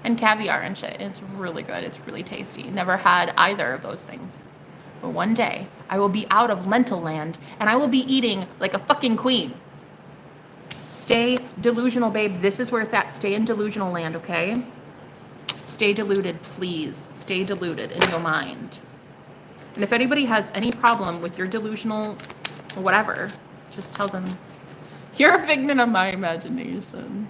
And caviar and shit. It's really good. It's really tasty. Never had either of those things. But one day, I will be out of lentil land, and I will be eating like a fucking queen. Stay delusional, babe. This is where it's at. Stay in delusional land, okay? Stay deluded, please. Stay deluded in your mind. And if anybody has any problem with your delusional whatever, just tell them, you're a figment of my imagination.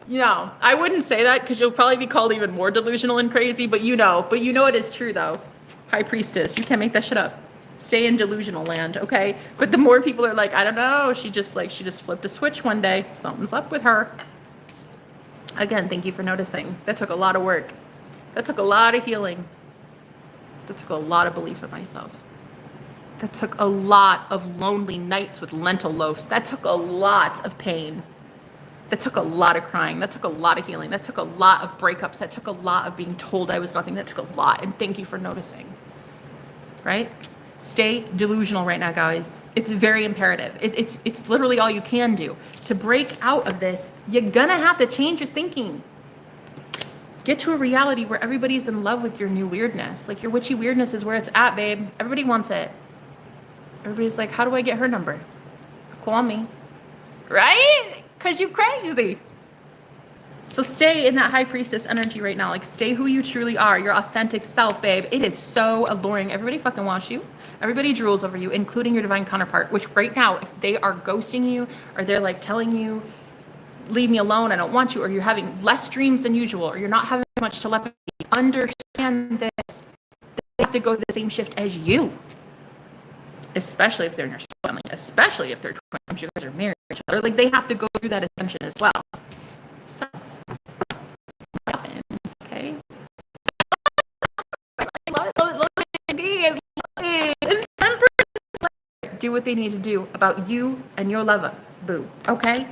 No, I wouldn't say that because you'll probably be called even more delusional and crazy, but you know it is true though. High priestess, you can't make that shit up. Stay in delusional land, okay? But the more people are like, I don't know, she just flipped a switch one day. Something's up with her. Again, thank you for noticing. That took a lot of work. That took a lot of healing. That took a lot of belief in myself. That took a lot of lonely nights with lentil loaves. That took a lot of pain. That took a lot of crying. That took a lot of healing. That took a lot of breakups. That took a lot of being told I was nothing. That took a lot. And thank you for noticing. Right? Stay delusional right now, guys. It's very imperative. It's literally all you can do. To break out of this, you're gonna have to change your thinking. Get to a reality where everybody's in love with your new weirdness. Like, your witchy weirdness is where it's at, babe. Everybody wants it. Everybody's like, how do I get her number? Call me. Right? Because you crazy. So stay in that high priestess energy right now. Like, stay who you truly are, your authentic self, babe. It is so alluring. Everybody fucking wants you. Everybody drools over you, including your divine counterpart, which right now, if they are ghosting you or they're like telling you, leave me alone, I don't want you, or you're having less dreams than usual, or you're not having much telepathy, understand this. They have to go through the same shift as you. Especially if they're in your family, especially if they're twins, you guys are married to each other. Like, they have to go through that ascension as well. So, okay. Love it. Do what they need to do about you and your lover, boo. Okay?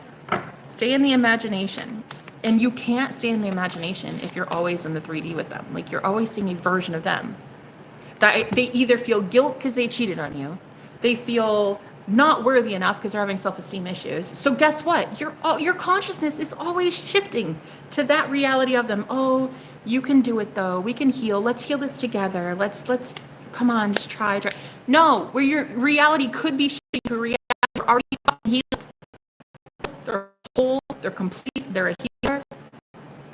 Stay in the imagination. And you can't stay in the imagination if you're always in the 3D with them. Like, you're always seeing a version of them. That they either feel guilt because they cheated on you, they feel not worthy enough because they're having self-esteem issues. So guess what? Your consciousness is always shifting to that reality of them. Oh, you can do it though. We can heal. Let's heal this together. Let's come on, just try. No, where your reality could be shaped to reality. You're already fucking healed. They're whole, they're complete, they're a healer,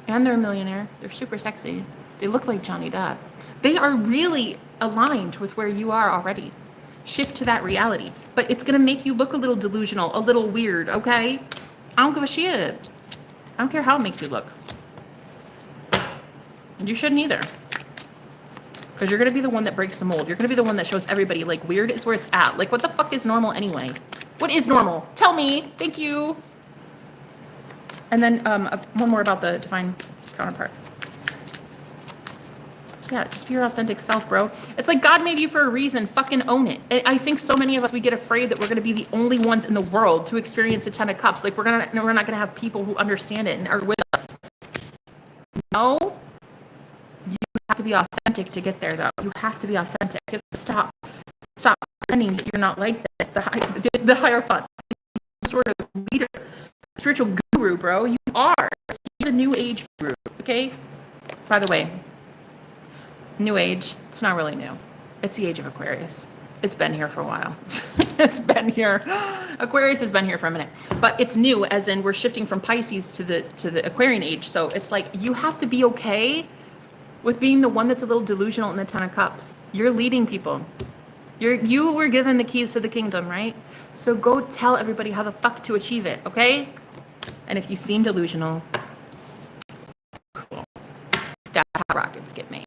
and they're a millionaire. They're super sexy. They look like Johnny Depp. They are really aligned with where you are already. Shift to that reality. But it's gonna make you look a little delusional, a little weird, okay? I don't give a shit. I don't care how it makes you look. You shouldn't either. Because you're going to be the one that breaks the mold. You're going to be the one that shows everybody, like, weird is where it's at. Like, what the fuck is normal anyway? What is normal? Tell me. Thank you. And then one more about the divine counterpart. Yeah, just be your authentic self, bro. It's like God made you for a reason. Fucking own it. I think so many of us, we get afraid that we're going to be the only ones in the world to experience the 10 of Cups. Like, we're not going to have people who understand it and are with us. No. You have to be authentic to get there, though. You have to be authentic. Stop pretending that you're not like this. The Hierophant, sort of leader, spiritual guru, bro. You are. You're the New Age guru. Okay. By the way, New Age. It's not really new. It's the age of Aquarius. It's been here for a while. It's been here. Aquarius has been here for a minute, but it's new, as in we're shifting from Pisces to the Aquarian age. So it's like you have to be okay with being the one that's a little delusional in the 10 of Cups. You're leading people. You were given the keys to the kingdom, right? So go tell everybody how the fuck to achieve it, okay? And if you seem delusional, cool. That's how rockets get made.